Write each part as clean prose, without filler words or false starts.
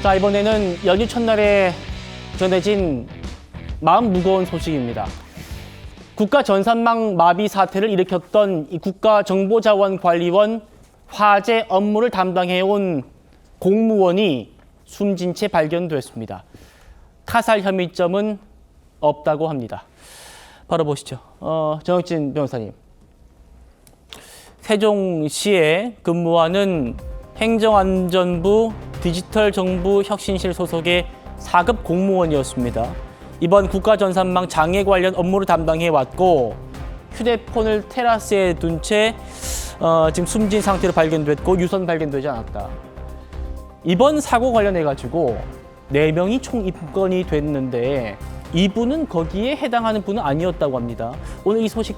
자, 이번에는 연휴 첫날에 전해진 마음 무거운 소식입니다. 국가 전산망 마비 사태를 일으켰던 이 국가정보자원관리원 화재 업무를 담당해온 공무원이 숨진 채 발견됐습니다. 타살 혐의점은 없다고 합니다. 바로 보시죠. 정혁진 변호사님. 세종시에 근무하는 행정안전부 디지털정부혁신실 소속의 4급 공무원이었습니다. 이번 국가전산망 장애 관련 업무를 담당해왔고 휴대폰을 테라스에 둔 채 지금 숨진 상태로 발견됐고 유선 발견되지 않았다. 이번 사고 관련해가지고 4명이 총 입건이 됐는데 이분은 거기에 해당하는 분은 아니었다고 합니다. 오늘 이 소식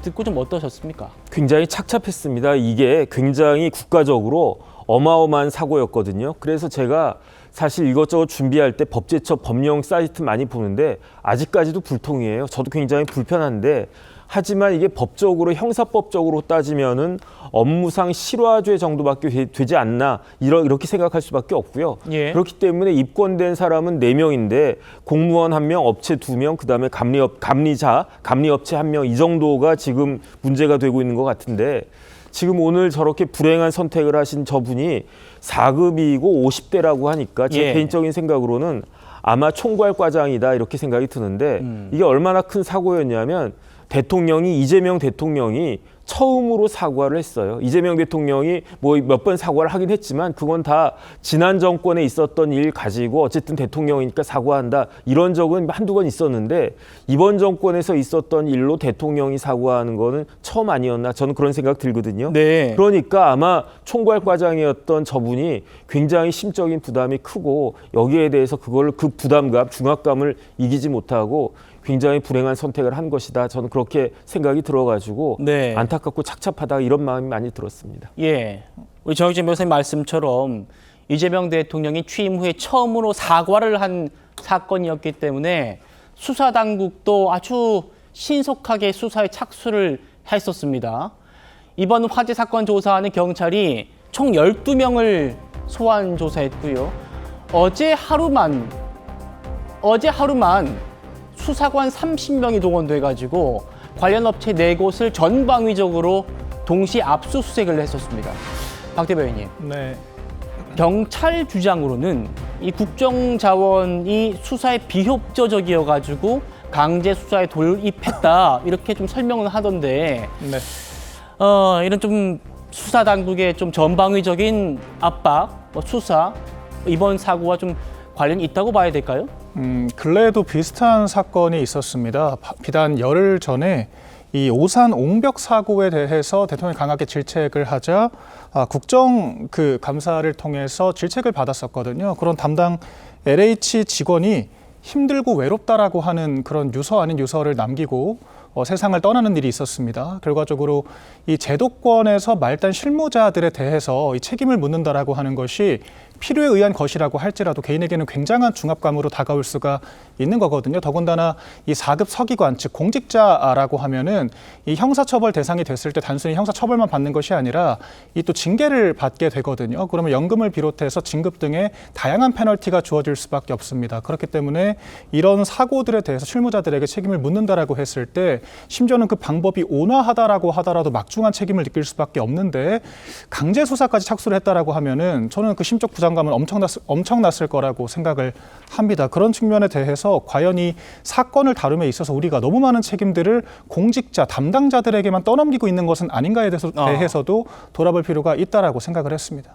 듣고 좀 어떠셨습니까? 굉장히 착잡했습니다. 이게 굉장히 국가적으로 어마어마한 사고였거든요. 그래서 제가 사실 이것저것 준비할 때 법제처 법령 사이트 많이 보는데 아직까지도 불통이에요. 저도 굉장히 불편한데 하지만 이게 법적으로 형사법적으로 따지면은 업무상 실화죄 정도밖에 되지 않나 이렇게 생각할 수밖에 없고요. 예. 그렇기 때문에 입건된 사람은 4명인데 공무원 1명, 업체 2명, 그다음에 감리자, 감리업체 1명 이 정도가 지금 문제가 되고 있는 것 같은데 지금 오늘 저렇게 불행한 선택을 하신 저분이 4급이고 50대라고 하니까 제 예. 개인적인 생각으로는 아마 총괄과장이다 이렇게 생각이 드는데 이게 얼마나 큰 사고였냐면 이재명 대통령이 처음으로 사과를 했어요. 이재명 대통령이 뭐 몇 번 사과를 하긴 했지만 그건 다 지난 정권에 있었던 일 가지고 어쨌든 대통령이니까 사과한다 이런 적은 한두 번 있었는데 이번 정권에서 있었던 일로 대통령이 사과하는 거는 처음 아니었나 저는 그런 생각 들거든요. 네. 그러니까 아마 총괄과장이었던 저분이 굉장히 심적인 부담이 크고 여기에 대해서 그 부담감, 중압감을 이기지 못하고 굉장히 불행한 선택을 한 것이다. 저는 그렇게 생각이 들어가지고 네. 안타깝고 착잡하다 이런 마음이 많이 들었습니다. 예, 우리 정혁진 변호사님 말씀처럼 이재명 대통령이 취임 후에 처음으로 사과를 한 사건이었기 때문에 수사당국도 아주 신속하게 수사에 착수를 했었습니다. 이번 화재 사건 조사하는 경찰이 총 12명을 소환 조사했고요. 어제 하루만 수사관 30명이 동원돼가지고 관련 업체 4곳을 전방위적으로 동시 압수수색을 했었습니다. 박 대변인님. 네. 경찰 주장으로는 이 국정자원이 수사에 비협조적이어가지고 강제 수사에 돌입했다 이렇게 좀 설명을 하던데 네. 이런 좀 수사 당국의 좀 전방위적인 압박, 수사 이번 사고와 좀 관련이 있다고 봐야 될까요? 근래에도 비슷한 사건이 있었습니다. 비단 열흘 전에 이 오산 옹벽 사고에 대해서 대통령이 강하게 질책을 하자 국정 감사를 통해서 질책을 받았었거든요. 그런 담당 LH 직원이 힘들고 외롭다라고 하는 그런 유서 아닌 유서를 남기고 세상을 떠나는 일이 있었습니다. 결과적으로 이 제도권에서 말단 실무자들에 대해서 이 책임을 묻는다라고 하는 것이 필요에 의한 것이라고 할지라도 개인에게는 굉장한 중압감으로 다가올 수가 있는 거거든요. 더군다나 이 4급 서기관, 즉 공직자라고 하면은 이 형사처벌 대상이 됐을 때 단순히 형사처벌만 받는 것이 아니라 이 또 징계를 받게 되거든요. 그러면 연금을 비롯해서 진급 등의 다양한 페널티가 주어질 수밖에 없습니다. 그렇기 때문에 이런 사고들에 대해서 실무자들에게 책임을 묻는다라고 했을 때 심지어는 그 방법이 온화하다라고 하더라도 막중한 책임을 느낄 수밖에 없는데 강제 수사까지 착수를 했다라고 하면은 저는 그 심적 부담감은 엄청났을 거라고 생각을 합니다. 그런 측면에 대해서 과연 이 사건을 다룸에 있어서 우리가 너무 많은 책임들을 공직자, 담당자들에게만 떠넘기고 있는 것은 아닌가에 대해서도 돌아볼 필요가 있다라고 생각을 했습니다.